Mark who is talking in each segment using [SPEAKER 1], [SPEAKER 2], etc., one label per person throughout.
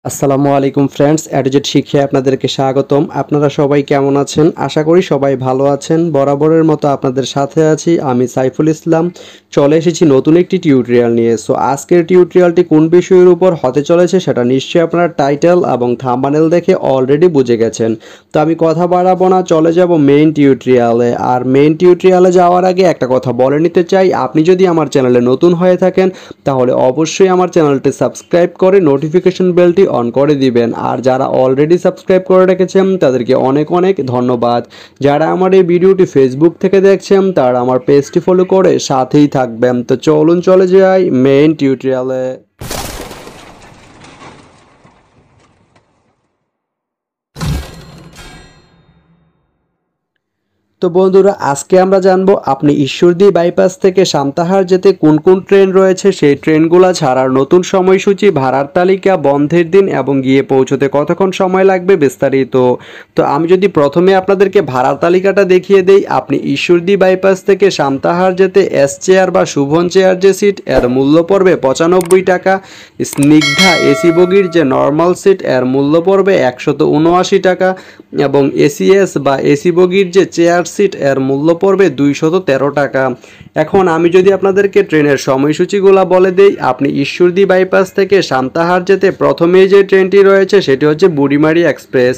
[SPEAKER 1] আসসালামু আলাইকুম ফ্রেন্ডস, অ্যাডজেট শিক্ষায় আপনাদেরকে স্বাগতম। আপনারা সবাই কেমন আছেন? আশা করি সবাই ভালো আছেন। বরাবরের মতো আপনাদের সাথে আছি আমি সাইফুল ইসলাম। চলে এসেছি নতুন একটি টিউটোরিয়াল নিয়ে। সো আজকের টিউটোরিয়ালটি কোন বিষয়ের উপর হতে চলেছে সেটা নিশ্চয়ই আপনারা টাইটেল এবং থাম্বনেল দেখে অলরেডি বুঝে গেছেন। তো আমি কথা বাড়াবো না, চলে যাব মেইন টিউটোরিয়ালে। আর মেইন টিউটোরিয়ালে যাওয়ার আগে একটা কথা বলে নিতে চাই, আপনি যদি আমার চ্যানেলে নতুন হয়ে থাকেন তাহলে অবশ্যই আমার চ্যানেলটি সাবস্ক্রাইব করে নোটিফিকেশন বেলটি অন করে দিবেন। আর যারা অলরেডি সাবস্ক্রাইব করে রেখেছেন তাদেরকে অনেক অনেক ধন্যবাদ। যারা আমার এই ভিডিওটি ফেসবুক থেকে দেখছেন তারা আমার পেজটি ফলো করে সাথেই থাকবেন। তো চলুন চলে যাই মেইন টিউটোরিয়ালে। তো বন্ধুরা, আজকে আমরা জানবো আপনি ঈশ্বরদী বাইপাস থেকে সান্তাহার যেতে কোন কোন ট্রেন রয়েছে, সেই ট্রেনগুলো ছাড়ার নতুন সময়সূচি, ভাড়ার তালিকা, বন্ধের দিন এবং গিয়ে পৌঁছতে কতক্ষণ সময় লাগবে বিস্তারিত। তো আমি যদি প্রথমে আপনাদেরকে ভাড়ার তালিকাটা দেখিয়ে দেই, আপনি ঈশ্বরদী বাইপাস থেকে সান্তাহার যেতে এস চেয়ার বা শুভন চেয়ার যে সিট এর মূল্য পড়বে 95 টাকা। স্নিগ্ধা এসি বগির যে নর্মাল সিট এর মূল্য পড়বে 179 টাকা এবং এসিএস বা এসি বগির যে চেয়ার সিট এর মূল্য পড়বে 213 টাকা। এখন আমি যদি আপনাদেরকে ট্রেনের সময়সূচিগুলো বলে দেই, আপনি ঈশ্বরদী বাইপাস থেকে সান্তাহার যেতে প্রথমেই যে ট্রেনটি রয়েছে সেটি হচ্ছে বুড়িমারি এক্সপ্রেস।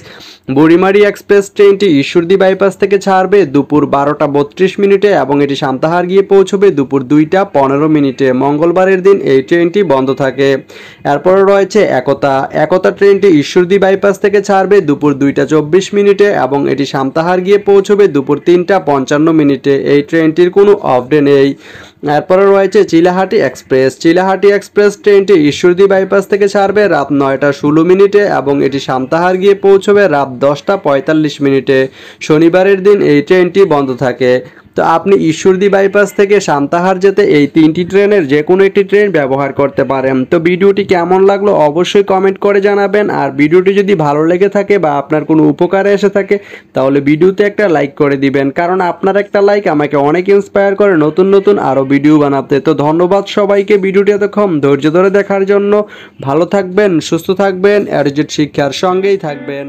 [SPEAKER 1] বুড়িমারি এক্সপ্রেস ট্রেনটি ঈশ্বরদী বাইপাস থেকে ছাড়বে দুপুর 12টা 32 মিনিটে এবং এটি সান্তাহার গিয়ে পৌঁছবে দুপুর 2টা 15 মিনিটে। মঙ্গলবারের দিন এই ট্রেনটি বন্ধ থাকে। এরপর রয়েছে একতা। একতা ট্রেনটি ঈশ্বরদী বাইপাস থেকে ছাড়বে দুপুর 2টা 24 মিনিটে এবং এটি সান্তাহার গিয়ে পৌঁছবে দুপুর 3টা 55 মিনিটে। এই ট্রেনটির কোনো অফ ডে নেই। এরপরে রয়েছে চিলাহাটি এক্সপ্রেস। চিলাহাটি এক্সপ্রেস ট্রেনটি ঈশ্বরদী বাইপাস থেকে ছাড়বে রাত 9টা 16 মিনিটে এবং এটি সান্তাহার গিয়ে পৌঁছবে রাত 10টা 45 মিনিটে। শনিবারের দিন এই ট্রেনটি বন্ধ থাকে। তো আপনি ঈশ্বরদী বাইপাস থেকে সান্তাহার যেতে এই তিনটি ট্রেনের যে কোনো একটি ট্রেন ব্যবহার করতে পারেন। তো ভিডিওটি কেমন লাগলো অবশ্যই কমেন্ট করে জানাবেন। আর ভিডিওটি যদি ভালো লেগে থাকে বা আপনার কোনো উপকারে এসে থাকে তাহলে ভিডিওতে একটা লাইক করে দিবেন, কারণ আপনার একটা লাইক আমাকে অনেক ইন্সপায়ার করে নতুন নতুন আরও ভিডিও বানাতে। তো ধন্যবাদ সবাইকে ভিডিওটি এতক্ষণ ধৈর্য ধরে দেখার জন্য। ভালো থাকবেন, সুস্থ থাকবেন, অ্যাডজেট শিক্ষার সঙ্গেই থাকবেন।